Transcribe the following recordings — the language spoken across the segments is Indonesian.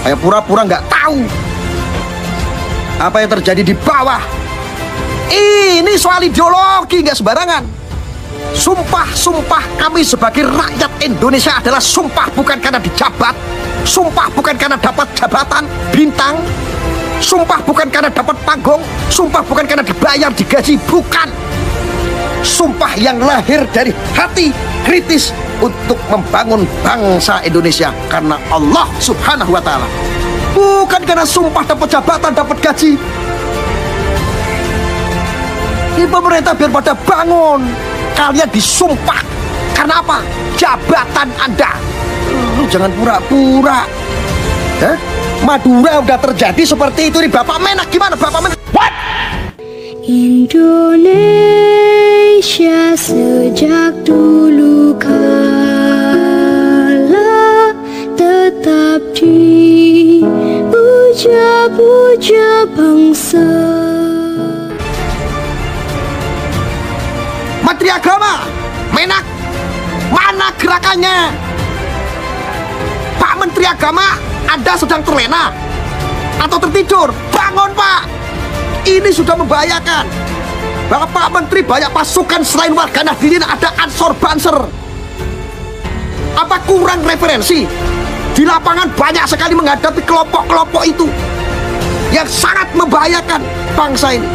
Kayak pura-pura nggak tahu apa yang terjadi di bawah. Ini soal ideologi, nggak sembarangan. Sumpah kami sebagai rakyat Indonesia adalah sumpah bukan karena dijabat, sumpah bukan karena dapat jabatan bintang, sumpah bukan karena dapat panggung, sumpah bukan karena dibayar, digaji, bukan. Sumpah yang lahir dari hati kritis untuk membangun bangsa Indonesia karena Allah Subhanahu wa Ta'ala, bukan karena sumpah dapat jabatan, dapat gaji. Ini pemerintah biar pada bangun. Kalian disumpah karena apa? Jabatan Anda. Lu jangan pura-pura. Madura udah terjadi seperti itu nih. Bapak Menak gimana Bapak Menak? What? Indonesia sejak dulu kala tetap dipuja-puja bangsa. Menteri Agama Menak, mana gerakannya? Pak Menteri Agama, Anda sedang terlena atau tertidur? Bangun Pak, ini sudah membahayakan. Bapak Menteri banyak pasukan selain warga Nahdliyin, ada Ansor Banser. Apa kurang referensi? Di lapangan banyak sekali menghadapi kelompok-kelompok itu yang sangat membahayakan bangsa ini.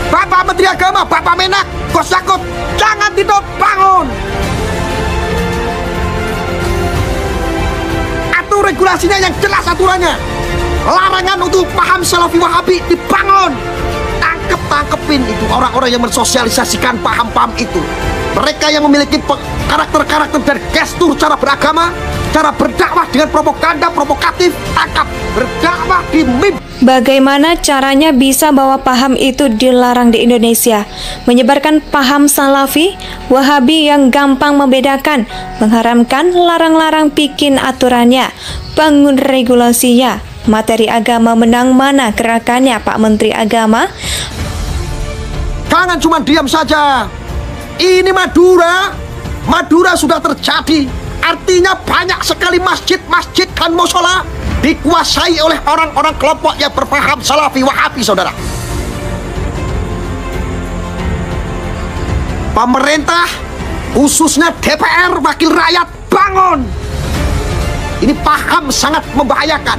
Bapak Menteri Agama, Bapak Menak, Bos Yakut, jangan tidur, bangun. Atur regulasinya yang jelas aturannya. Larangan untuk paham Salafi Wahabi dibangun. Tangkepin itu orang-orang yang mensosialisasikan paham-paham itu. Mereka yang memiliki karakter-karakter dan gestur cara beragama, cara berdakwah dengan propaganda provokatif, tangkap. Berdakwah di mimpi. Bagaimana caranya bisa bahwa paham itu dilarang di Indonesia? Menyebarkan paham Salafi, Wahabi yang gampang membedakan, mengharamkan, larang-larang, bikin aturannya, bangun regulasinya. Materi agama menang mana gerakannya Pak Menteri Agama? Jangan cuma diam saja. Ini Madura sudah terjadi. Artinya banyak sekali masjid-masjid dan musola dikuasai oleh orang-orang kelompok yang berpaham Salafi Wahabi, saudara. Pemerintah, khususnya DPR, wakil rakyat, bangun. Ini paham sangat membahayakan.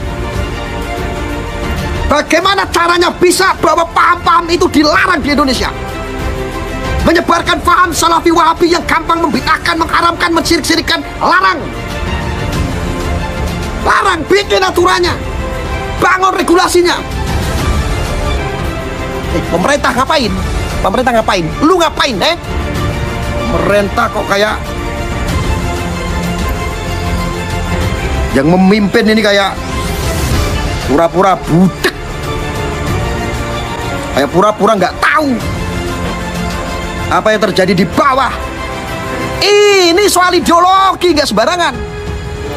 Bagaimana caranya bisa bahwa paham-paham itu dilarang di Indonesia? Menyebarkan paham Salafi Wahabi yang gampang membid'ahkan, mengharamkan, mensirik-sirikan, larang. Larang, bikin aturannya, bangun regulasinya. Pemerintah ngapain? Pemerintah ngapain? Lu ngapain, Pemerintah kok kayak yang memimpin ini kayak pura-pura budak, kayak pura-pura nggak tahu apa yang terjadi di bawah. Ini soal ideologi, nggak sembarangan.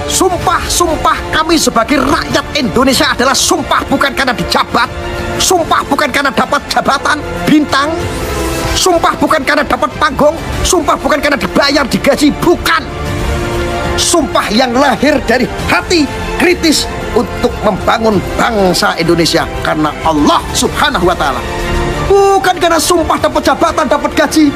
Sumpah kami sebagai rakyat Indonesia adalah sumpah bukan karena dijabat, sumpah bukan karena dapat jabatan bintang, sumpah bukan karena dapat panggung, sumpah bukan karena dibayar, digaji, bukan. Sumpah yang lahir dari hati kritis untuk membangun bangsa Indonesia karena Allah Subhanahu wa Ta'ala, bukan karena sumpah dapat jabatan, dapat gaji.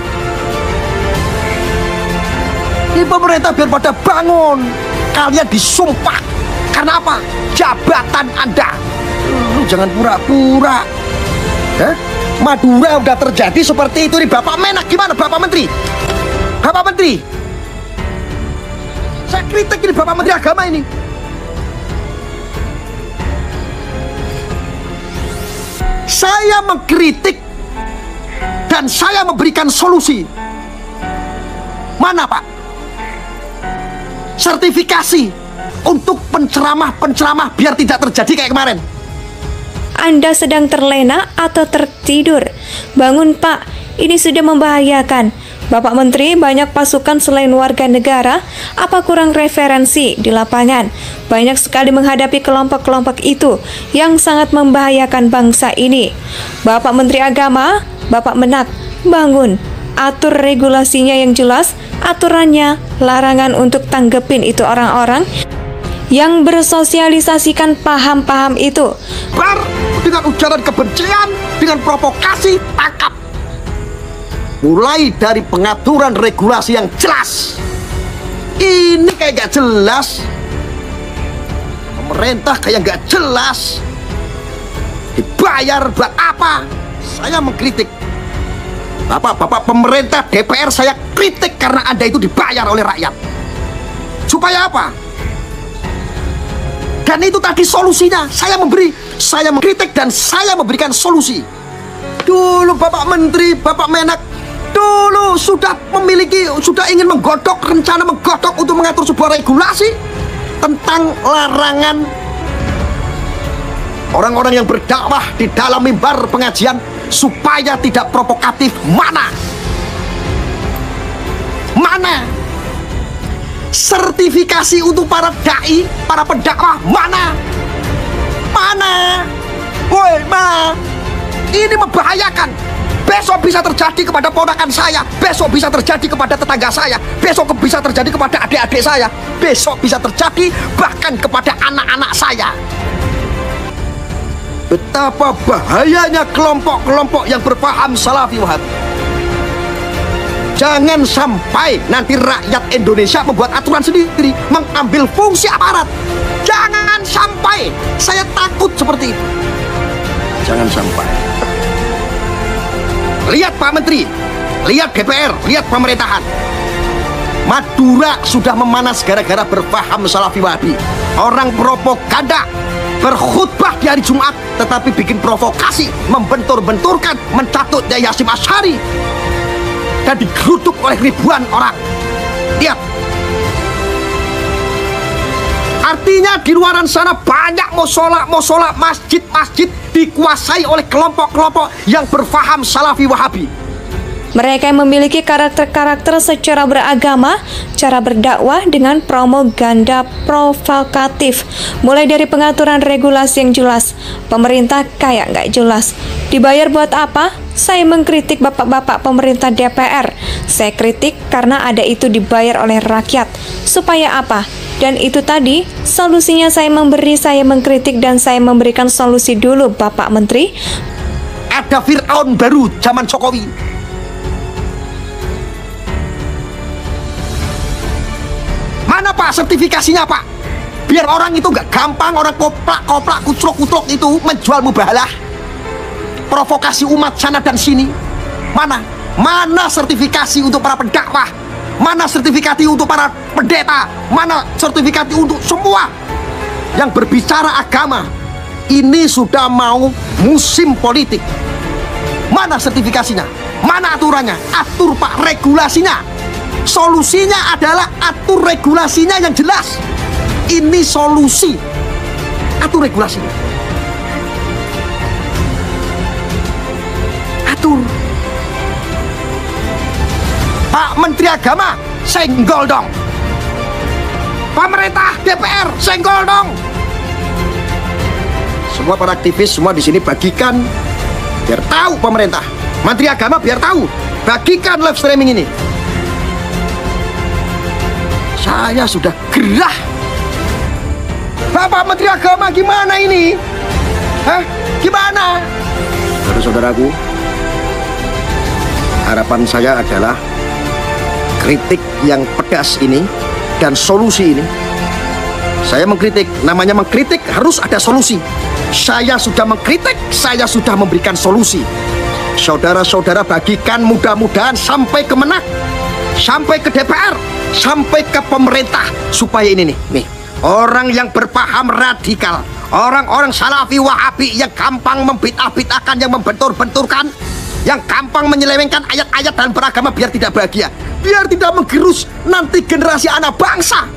Ini pemerintah biar pada bangun. Kalian disumpah karena apa? Jabatan Anda. Lu jangan pura-pura. Madura udah terjadi seperti itu nih. Bapak Menak gimana Bapak Menteri? Bapak Menteri, saya kritik ini Bapak Menteri Agama ini. Saya mengkritik dan saya memberikan solusi. Mana Pak sertifikasi untuk penceramah-penceramah biar tidak terjadi kayak kemarin? Anda sedang terlena atau tertidur? Bangun Pak, ini sudah membahayakan. Bapak Menteri banyak pasukan selain warga negara, apa kurang referensi di lapangan? Banyak sekali menghadapi kelompok-kelompok itu yang sangat membahayakan bangsa ini. Bapak Menteri Agama, Bapak Menak, bangun. Atur regulasinya yang jelas, aturannya, larangan untuk tanggepin itu orang-orang yang bersosialisasikan paham-paham itu. Bar dengan ujaran kebencian, dengan provokasi, tangkap. Mulai dari pengaturan regulasi yang jelas. Ini kayak gak jelas. Pemerintah kayak gak jelas. Dibayar buat apa? Saya mengkritik. Bapak-bapak pemerintah DPR saya kritik karena Anda itu dibayar oleh rakyat. Supaya apa? Dan itu tadi solusinya. Saya mengkritik dan saya memberikan solusi. Dulu Bapak Menteri, Bapak Menak dulu sudah ingin rencana menggodok untuk mengatur sebuah regulasi tentang larangan orang-orang yang berdakwah di dalam mimbar pengajian supaya tidak provokatif. Mana sertifikasi untuk para dai, para pendakwah? Mana? Woi, ini membahayakan. Besok bisa terjadi kepada ponakan saya, besok bisa terjadi kepada tetangga saya, besok bisa terjadi kepada adik-adik saya, besok bisa terjadi bahkan kepada anak-anak saya. Betapa bahayanya kelompok-kelompok yang berpaham Salafi Wahabi. Jangan sampai nanti rakyat Indonesia membuat aturan sendiri, mengambil fungsi aparat. Jangan sampai. Saya takut seperti itu. Jangan sampai. Lihat Pak Menteri, lihat DPR, lihat pemerintahan. Madura sudah memanas gara-gara berpaham Salafi Wahabi. Orang propaganda berkhutbah di hari Jumat tetapi bikin provokasi, membentur-benturkan, mencatut Yai Hasyim Asy'ari dan digeruduk oleh ribuan orang. Lihat. Artinya di luaran sana banyak musola, masjid dikuasai oleh kelompok-kelompok yang berfaham Salafi Wahabi. Mereka yang memiliki karakter-karakter secara beragama, cara berdakwah dengan propaganda provokatif. Mulai dari pengaturan regulasi yang jelas, pemerintah kayak nggak jelas. Dibayar buat apa? Saya mengkritik bapak-bapak pemerintah DPR. Saya kritik karena ada itu dibayar oleh rakyat. Supaya apa? Dan itu tadi, solusinya saya mengkritik dan saya memberikan solusi dulu, Bapak Menteri. Ada Fir'aun baru zaman Jokowi. Mana Pak sertifikasinya Pak? Biar orang itu nggak gampang, orang koplak, kuclok itu menjual mubahalah, provokasi umat sana dan sini. Mana sertifikasi untuk para pendakwah? Mana sertifikasi untuk para pendeta? Mana sertifikasi untuk semua yang berbicara agama? Ini sudah mau musim politik. Mana sertifikasinya? Mana aturannya? Atur Pak regulasinya. Solusinya adalah atur regulasinya yang jelas. Ini solusi. Atur regulasinya. Atur. Pak Menteri Agama, senggol dong. Pemerintah DPR, senggol dong. Semua para aktivis semua di sini bagikan, biar tahu pemerintah. Menteri Agama biar tahu, bagikan live streaming ini. Saya sudah gerah. Bapak Menteri Agama gimana ini? Gimana? Saudara-saudaraku, harapan saya adalah kritik yang pedas ini dan solusi ini. Saya mengkritik, namanya mengkritik harus ada solusi. Saya sudah mengkritik, saya sudah memberikan solusi. Saudara-saudara bagikan, mudah-mudahan sampai ke Menak, sampai ke DPR, sampai ke pemerintah, supaya ini nih orang yang berpaham radikal, orang-orang Salafi Wahabi yang gampang membid'ah-bid'ahkan, yang membentur-benturkan, yang gampang menyelewengkan ayat-ayat dan beragama biar tidak bahagia, biar tidak menggerus nanti generasi anak bangsa.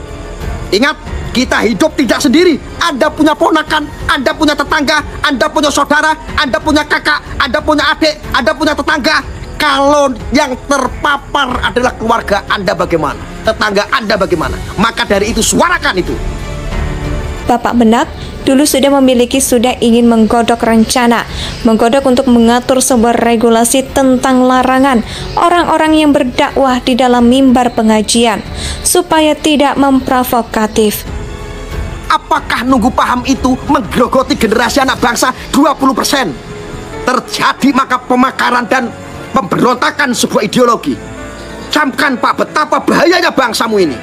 Ingat, kita hidup tidak sendiri. Anda punya ponakan, Anda punya tetangga, Anda punya saudara, Anda punya kakak, Anda punya adik, Anda punya tetangga. Kalau yang terpapar adalah keluarga Anda, bagaimana? Tetangga Anda bagaimana? Maka dari itu suarakan itu. Bapak Menak dulu sudah ingin menggodok rencana, menggodok untuk mengatur sebuah regulasi tentang larangan orang-orang yang berdakwah di dalam mimbar pengajian supaya tidak memprovokatif. Apakah nunggu paham itu menggerogoti generasi anak bangsa 20%? Terjadi maka pemakaran dan pemberontakan sebuah ideologi. Camkan Pak betapa bahayanya bangsamu ini.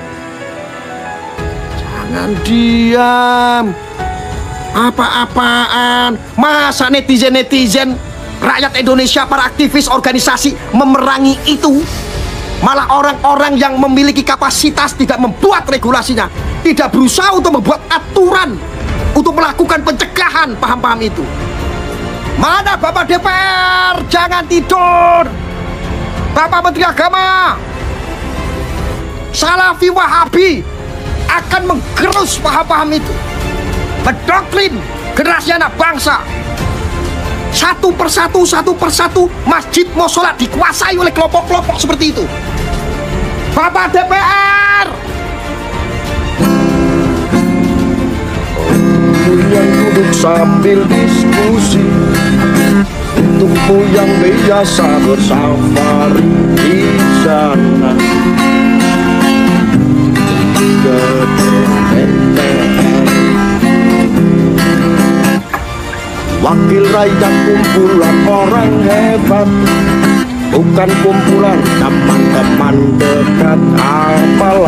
Jangan diam. Apa-apaan? Masa netizen-netizen rakyat Indonesia, para aktivis organisasi memerangi itu? Malah orang-orang yang memiliki kapasitas tidak membuat regulasinya, tidak berusaha untuk membuat aturan untuk melakukan pencegahan paham-paham itu. Mana Bapak DPR? Jangan tidur. Bapak Menteri Agama, Salafi Wahabi akan menggerus paham-paham itu, mendoktrin generasi anak bangsa. Satu persatu masjid mau sholat dikuasai oleh kelompok-kelompok seperti itu. Bapak DPR, yang duduk sambil diskusi, untukmu yang biasa bersafari di sana. Wakil rakyat kumpulan orang hebat, bukan kumpulan teman-teman dekat, apalah